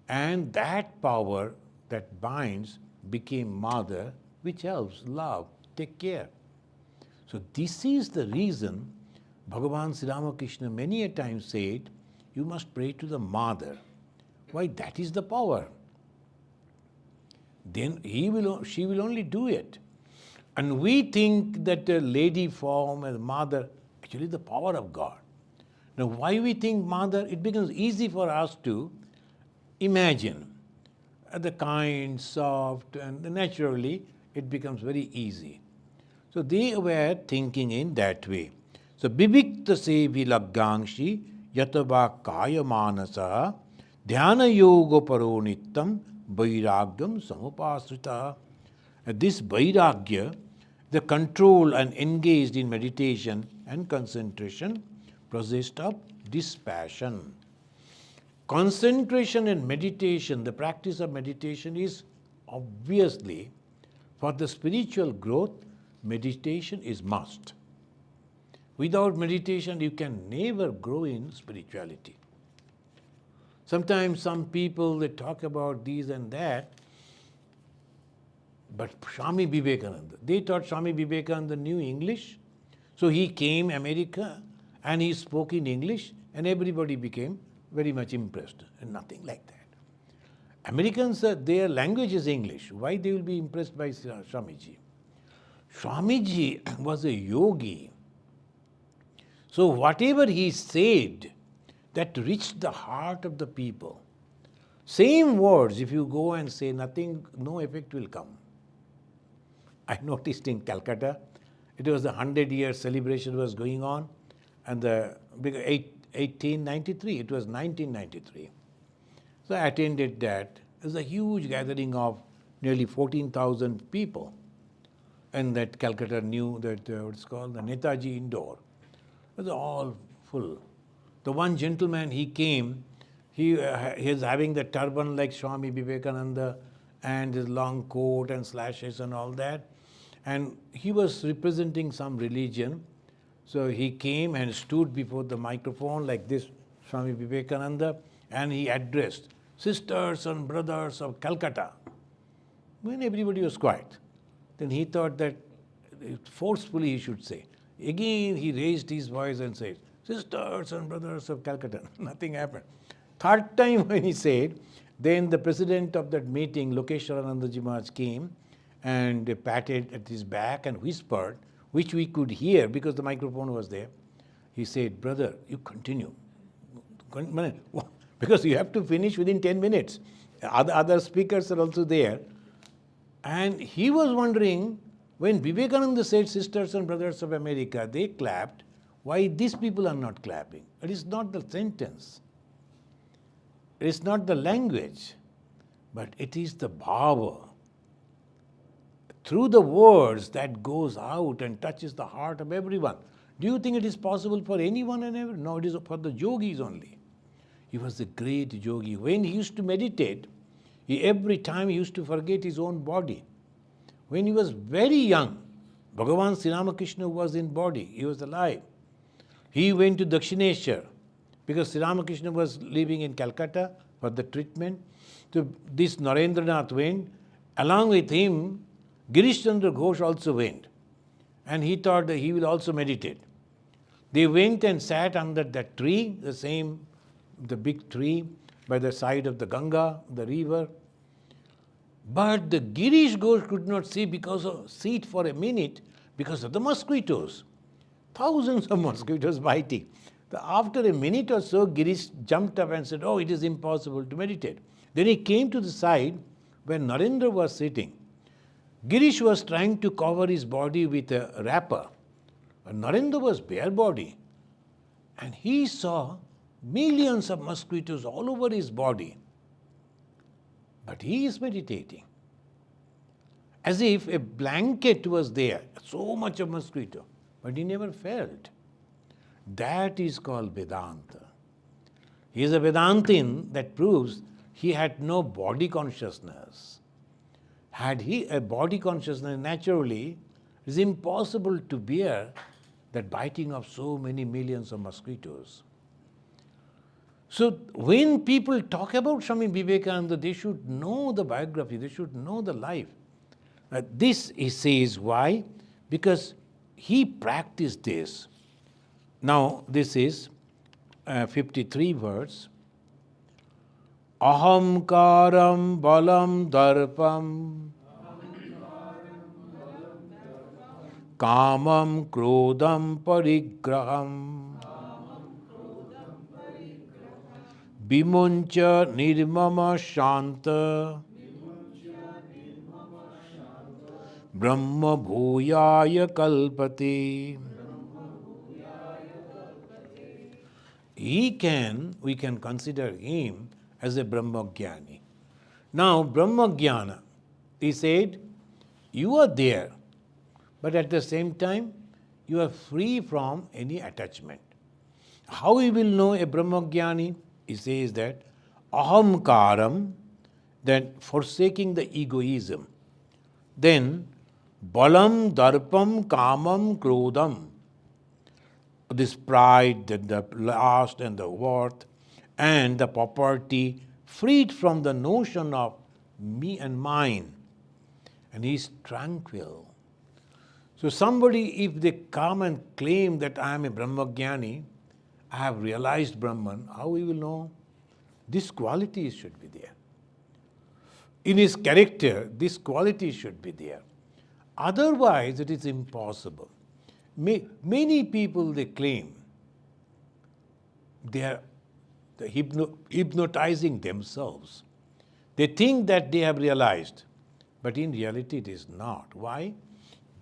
Speaker 1: and that power that binds became mother, which helps, love, take care. So this is the reason Bhagavan Sri Ramakrishna many a time said, you must pray to the mother. Why? That is the power. Then she will only do it. And we think that a lady form as mother, actually the power of God. Now, why we think mother? It becomes easy for us to imagine the kind, soft, and naturally it becomes very easy. So they were thinking in that way. So bibikta se vilagangshi yatava kaya manasa dhyana yoga paronittam vairagyam samupasrita. This vairagya, the control and engaged in meditation and concentration, possessed of dispassion. Concentration and meditation, the practice of meditation is obviously for the spiritual growth, meditation is must. Without meditation, you can never grow in spirituality. Sometimes some people, they talk about these and that, but Swami Vivekananda, they thought Swami Vivekananda knew English, so he came America and he spoke in English and everybody became very much impressed, and nothing like that. Americans, their language is English. Why they will be impressed by Swamiji? Swamiji was a yogi. So whatever he said, that reached the heart of the people. Same words, if you go and say nothing, no effect will come. I noticed in Calcutta, it was the 100-year celebration was going on, and the 1893, it was 1993. So I attended that. It was a huge gathering of nearly 14,000 people. And that Calcutta knew that what's called the Netaji Indoor. It was all full. The one gentleman, he came, he is having the turban like Swami Vivekananda and his long coat and slashes and all that. And he was representing some religion. So he came and stood before the microphone like this, Swami Vivekananda, and he addressed, "Sisters and brothers of Calcutta." When everybody was quiet, then he thought that forcefully he should say. Again he raised his voice and said, "Sisters and brothers of Calcutta." Nothing happened. Third time when he said, then the president of that meeting, Lokeshwaranandaji Maharaj, came and patted at his back and whispered, which we could hear because the microphone was there. He said, "Brother, you continue. Because you have to finish within 10 minutes. Other speakers are also there." And he was wondering, when Vivekananda said, "Sisters and brothers of America," they clapped. Why these people are not clapping? It is not the sentence. It is not the language, but it is the bhava. Through the words that goes out and touches the heart of everyone. Do you think it is possible for anyone and everyone? No, it is for the yogis only. He was a great yogi. When he used to meditate, every time he used to forget his own body. When he was very young, Bhagavan Sri Ramakrishna was in body, he was alive. He went to Dakshineshwar because Sri Ramakrishna was living in Calcutta for the treatment. So this Narendranath went. Along with him, Girish Chandra Ghosh also went. And he thought that he will also meditate. They went and sat under that tree, the big tree by the side of the Ganga, the river. But the Girish Ghosh could not sit for a minute because of the mosquitoes. Thousands of mosquitoes biting. After a minute or so, Girish jumped up and said, "Oh, it is impossible to meditate." Then he came to the side where Narendra was sitting. Girish was trying to cover his body with a wrapper. But Narendra was bare body. And he saw millions of mosquitoes all over his body. But he is meditating. As if a blanket was there, so much of mosquito. But he never felt. That is called Vedanta. He is a Vedantin that proves he had no body consciousness. Had he a body consciousness, naturally, it is impossible to bear that biting of so many millions of mosquitoes. So when people talk about Swami Vivekananda, they should know the biography, they should know the life. This he says, why? Because he practiced this. Now this is 53 words. Ahamkaram balam darpam kamam krodam parigraham vimuncha nirmama shanta brahma bhuyaya kalpate. We can consider him as a Brahmagyani. Now, Brahmagyana, he said, you are there, but at the same time, you are free from any attachment. How we will know a Brahmagyani? He says that ahamkaram, that forsaking the egoism. Then balam, darpam, kamam, krodam, this pride, the lust and the worth, and the property, freed from the notion of me and mine. And he is tranquil. So somebody, if they come and claim that I am a Brahmagyani, I have realized Brahman, how we will know? These qualities should be there. In his character, these qualities should be there. Otherwise, it is impossible. Many people, they claim they are hypnotizing themselves. They think that they have realized, but in reality it is not. Why?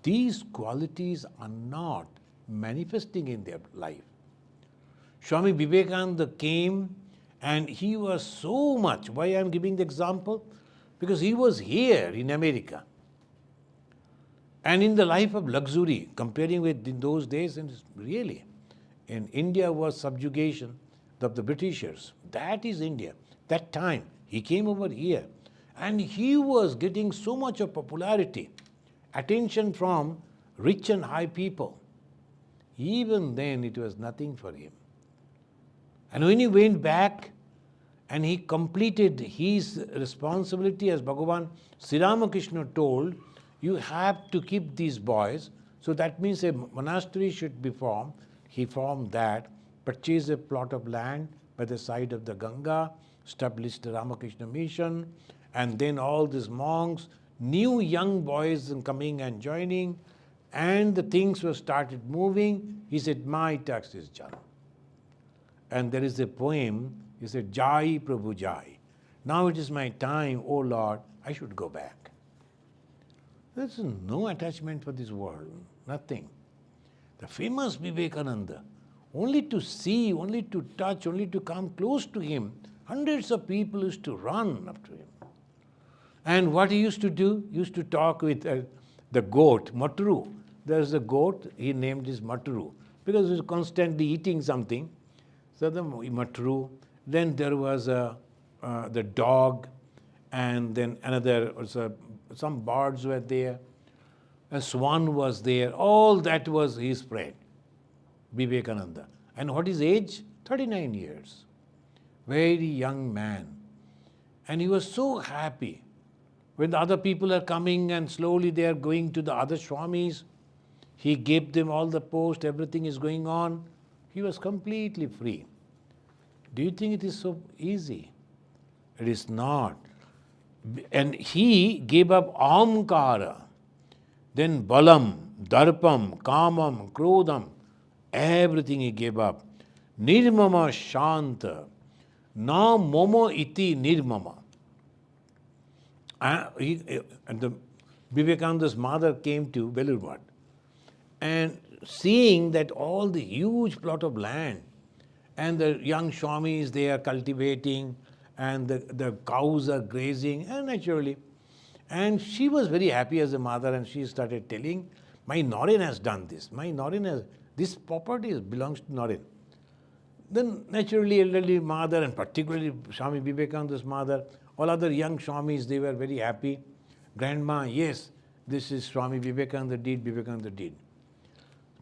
Speaker 1: These qualities are not manifesting in their life. Swami Vivekananda came and he was so much. Why I am giving the example? Because he was here in America. And in the life of luxury, comparing with in those days, and really, in India was subjugation of the Britishers. That is India. That time, he came over here. And he was getting so much of popularity, attention from rich and high people. Even then, it was nothing for him. And when he went back and he completed his responsibility, as Bhagavan Sri Ramakrishna told, you have to keep these boys. So that means a monastery should be formed. He formed that, purchased a plot of land by the side of the Ganga, established the Ramakrishna mission, and then all these monks, new young boys coming and joining, and the things were started moving. He said, my task is done. And there is a poem, he said, Jai Prabhu Jai. Now it is my time, O Lord, I should go back. There is no attachment for this world, nothing. The famous Vivekananda, only to see, only to touch, only to come close to him, hundreds of people used to run after him. And what he used to do, he used to talk with the goat, Matru. There's a goat, he named his Matru, because he was constantly eating something. So the Matru. Then there was the dog, and then another, some birds were there. A swan was there. All that was his friend, Vivekananda. And what is age? 39 years. Very young man. And he was so happy. When the other people are coming and slowly they are going to the other Swamis, he gave them all the post, everything is going on. He was completely free. Do you think it is so easy? It is not. And he gave up ahamkara, then balam, darpam, kamam, krodam, everything he gave up. Nirmama shanta, na momo iti nirmama. And the Vivekananda's mother came to Belurvat, and seeing that all the huge plot of land and the young Swamis they are cultivating and the cows are grazing, and naturally. And she was very happy as a mother, and she started telling, my Norin has done this. My Norin has, this property belongs to Norin. Then naturally elderly mother, and particularly Swami Vivekananda's mother, all other young Swamis, they were very happy. Grandma, yes, this is Swami Vivekananda did, Vivekananda did.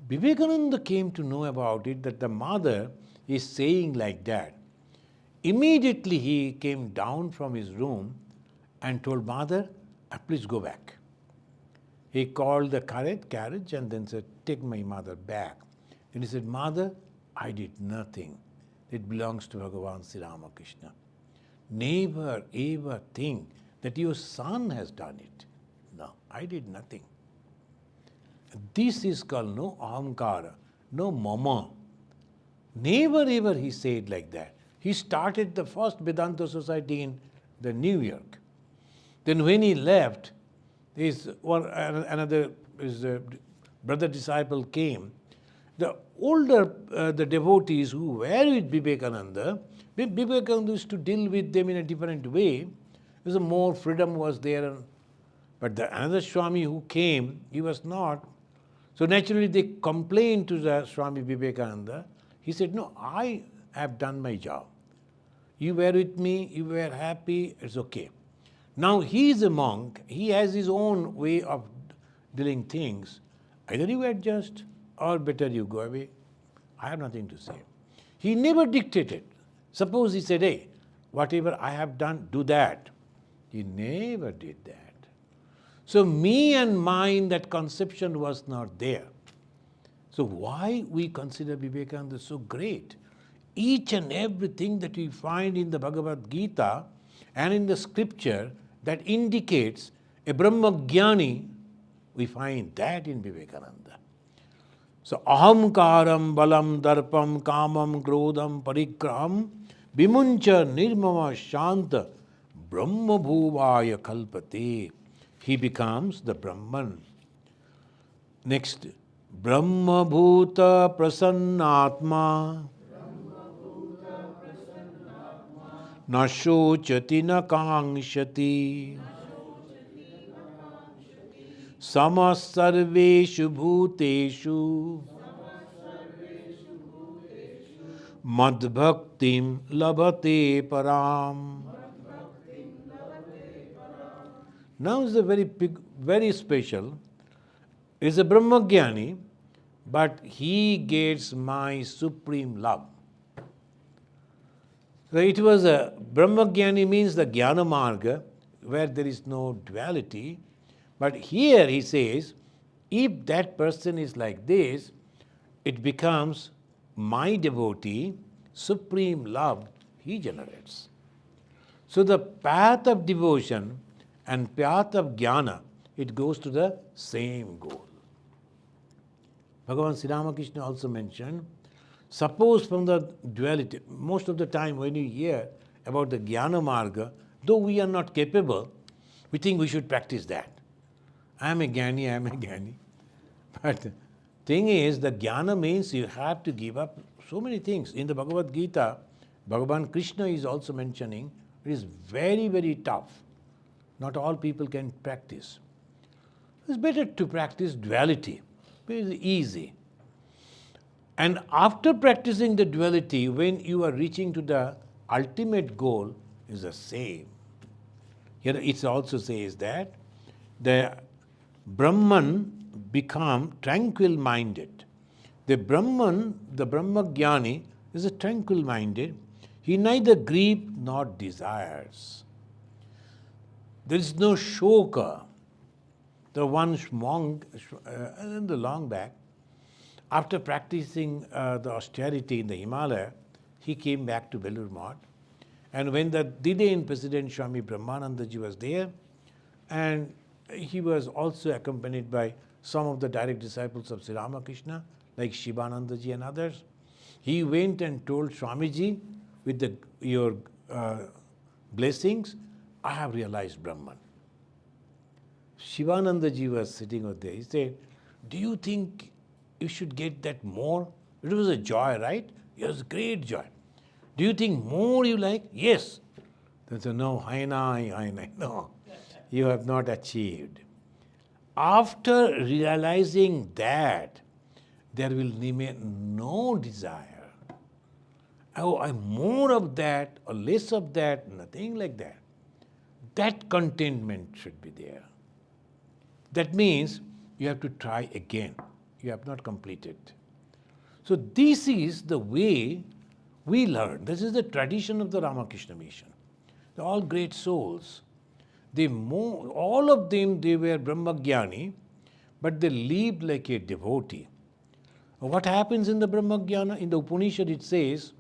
Speaker 1: Vivekananda came to know about it, that the mother is saying like that. Immediately he came down from his room and told mother, please go back. He called the carriage and then said, take my mother back. Then he said, mother, I did nothing. It belongs to Bhagavan Sri Ramakrishna. Never ever think that your son has done it. No, I did nothing. This is called no ahamkara, no mama. Never ever he said like that. He started the first Vedanta society in the New York. Then when he left, another brother disciple came. The older the devotees who were with Vivekananda, Vivekananda used to deal with them in a different way. Because more freedom was there. But another Swami who came, he was not. So naturally they complained to the Swami Vivekananda. He said, no, I have done my job. You were with me, you were happy, it's okay. Now he is a monk, he has his own way of doing things. Either you adjust or better you go away. I have nothing to say. He never dictated. Suppose he said, hey, whatever I have done, do that. He never did that. So me and mine, that conception was not there. So why we consider Vivekananda so great? Each and everything that we find in the Bhagavad Gita and in the scripture that indicates a Brahmagyani, we find that in Vivekananda. So ahamkaram balam darpam kamam krodham parikraham vimuncha nirmama shanta brahma bhuvaya kalpate. He becomes the Brahman. Next, Brahma bhuta prasannatma na shochati na kangshati samas sarveshu bhuteshu madbhaktim labhate param. Now is a very special. Is a Brahmagyani, but he gets my supreme love. So it was a Brahmagyani means the Jnana Marga, where there is no duality. But here he says, if that person is like this, it becomes my devotee, supreme love he generates. So the path of devotion and path of jnana, it goes to the same goal. Bhagavan Sri Ramakrishna also mentioned, suppose from the duality, most of the time when you hear about the jnana marga, though we are not capable, we think we should practice that. I am a jnani. But the thing is, the jnana means you have to give up so many things. In the Bhagavad Gita, Bhagavan Krishna is also mentioning, it is very, very tough. Not all people can practice. It's better to practice duality. It's easy. And after practicing the duality, when you are reaching to the ultimate goal, is the same. Here it also says that the Brahman become tranquil-minded. The Brahman, the Brahmagyani, is a tranquil-minded. He neither grieves nor desires. There is no shoka. The one monk in the long back, after practicing the austerity in the Himalaya, he came back to Belur Math. And when the Didain President Swami Brahmanandaji was there, and he was also accompanied by some of the direct disciples of Sri Ramakrishna, like Shivanandaji and others, he went and told Swamiji, with your blessings, I have realized Brahman. Shivanandaji was sitting over there. He said, do you think you should get that more? It was a joy, right? It was great joy. Do you think more you like? Yes. They said, no, no, you have not achieved. After realizing that, there will remain no desire. Oh, I'm more of that or less of that, nothing like that. That contentment should be there. That means you have to try again. You have not completed. So this is the way we learn. This is the tradition of the Ramakrishna mission. They're all great souls. All of them, they were Brahmagyani, but they lived like a devotee. What happens in the Brahmagyana? In the Upanishad it says,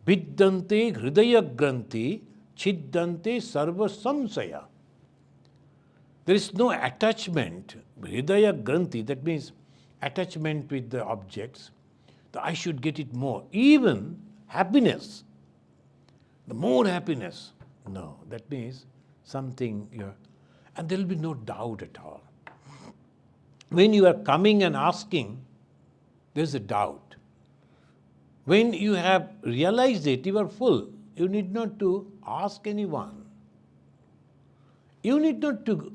Speaker 1: Viddante hridaya granthi chiddante sarva samsaya. There is no attachment. Hridaya Granthi, that means attachment with the objects. I should get it more. Even happiness. The more happiness. No, that means something you're... And there will be no doubt at all. When you are coming and asking, there's a doubt. When you have realized it, you are full. You need not to ask anyone. You need not to,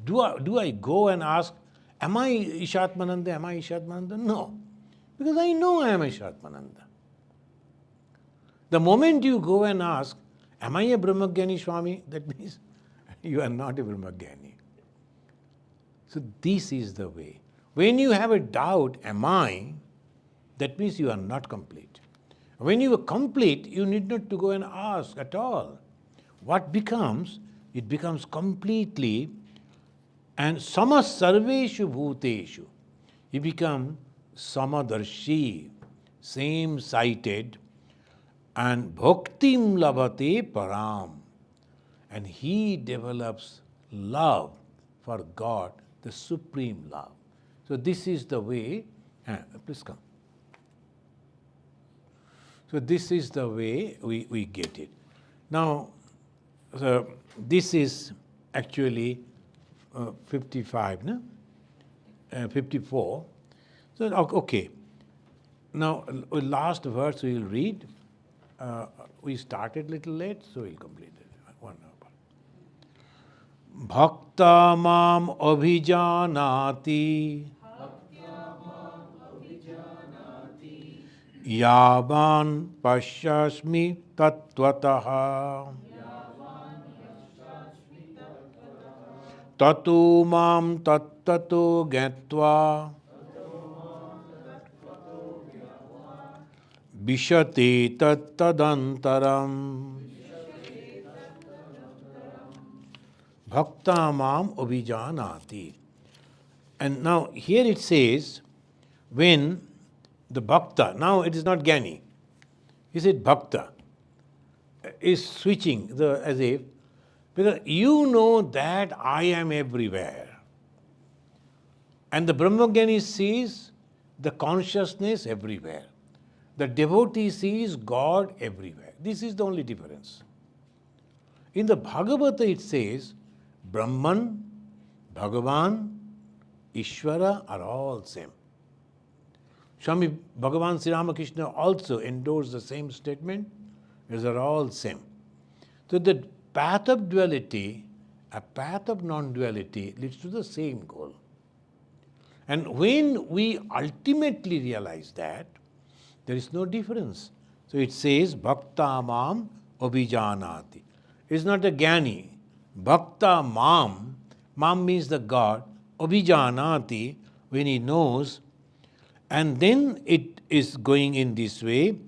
Speaker 1: do I go and ask, am I Ishatmananda, am I Ishatmananda? No, because I know I am Ishatmananda. The moment you go and ask, am I a Brahmagyani Swami? That means you are not a Brahmagyani. So this is the way. When you have a doubt, am I? That means you are not complete. When you are complete, you need not to go and ask at all. What becomes? It becomes completely, and sama sarveshu bhuteshu. You become samadarshi, same-sighted, and bhaktim labhate param. And he develops love for God, the supreme love. So this is the way, please come. So this is the way we get it. Now, so this is actually 55, no? 54. So, okay. Now, last verse we will read. We started a little late, so we'll complete it. 1 hour. Bhakta mam abhijanati yavan pashyasmi tattvataha tatu mam tattato gatva vishate tattadantaram. Bhakta mam abhijanati. And now here it says, when the bhakta, now it is not Gyani, he said bhakta, is switching as if, because you know that I am everywhere. And the Brahmagyani sees the consciousness everywhere. The devotee sees God everywhere. This is the only difference. In the Bhagavad it says, Brahman, Bhagavan, Ishvara are all same. Swami Bhagavan Sri Ramakrishna also endorsed the same statement. These are all same. So the path of duality, a path of non-duality leads to the same goal. And when we ultimately realize that, there is no difference. So it says, Bhakta mam abhijanati. It's not a Gyani. Bhakta mam, mam means the God, abhijanati, when he knows, and then it is going in this way,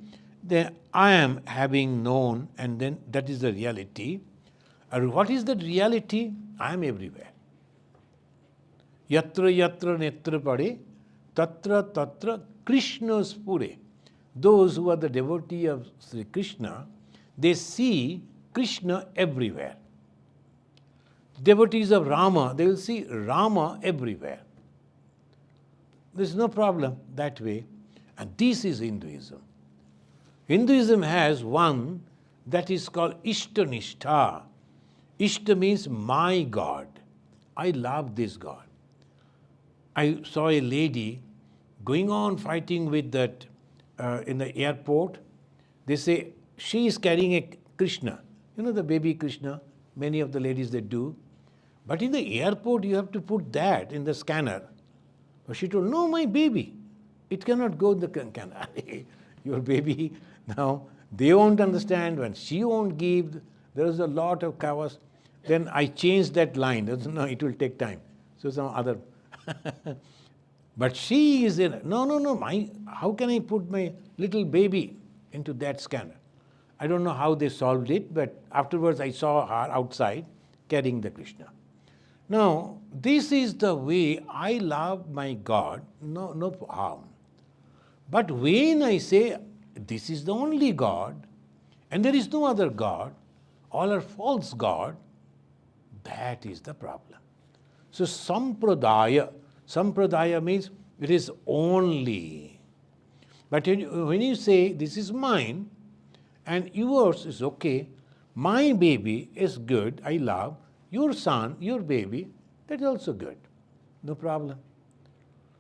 Speaker 1: then I am having known, and then that is the reality. And what is the reality? I am everywhere. Yatra yatra netra pade, tatra tatra Krishna spure. Those who are the devotee of Sri Krishna, they see Krishna everywhere. Devotees of Rama, they will see Rama everywhere. There is no problem that way. And this is Hinduism. Hinduism has one that is called Ishtanishta. Ishta means my God. I love this God. I saw a lady going on fighting with that in the airport. They say she is carrying a Krishna. You know the baby Krishna? Many of the ladies they do. But in the airport you have to put that in the scanner. But she told, no, my baby. It cannot go in the scanner. Your baby. Now, they won't understand. When she won't give, there is a lot of chaos. Then I changed that line. No, it will take time. So some other. But she is in, no, how can I put my little baby into that scanner? I don't know how they solved it, but afterwards I saw her outside carrying the Krishna. Now, this is the way I love my God, no harm. But when I say, this is the only God, and there is no other God, all are false God, that is the problem. So sampradaya means it is only. But when you say this is mine and yours is okay, my baby is good, I love, your son, your baby, that is also good. No problem.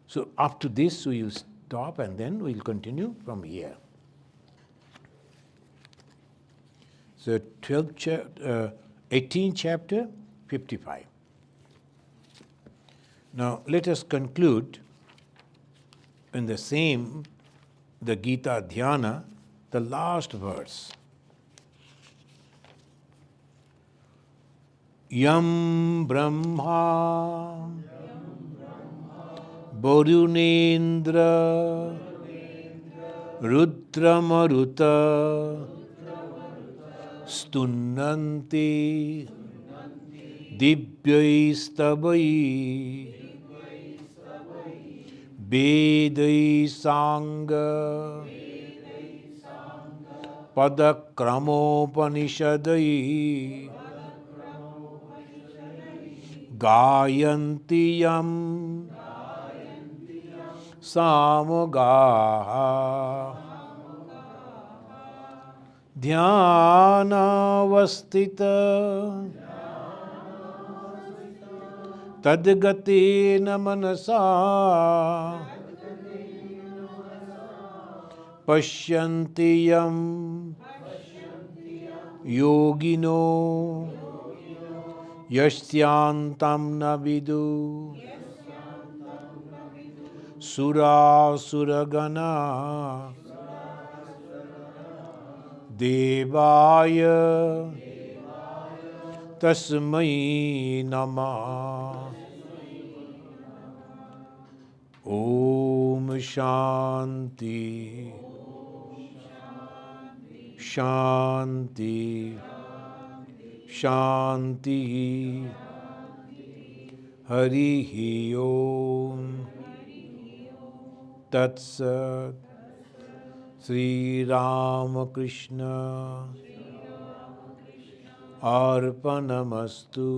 Speaker 1: So up to this we will stop and then we will continue from here. So 18th chapter, 55. Now let us conclude in the same, the Gita Dhyana, the last verse. Yam Brahma Varunendra Rudramaruta Stunnanti Divyaistavai Vedai Sangha Padakramopanishadai Gayanti Yam Samagaha Dhyanavastita Tadgatena Manasa Pashyanti Yam Yogino Yashyantam Navidu Sura Suragana Devaya Tasmai Namah. Om Shanti Shanti Shanti Harihi Om Tat Sat Sri Ramakrishna Arpanamastu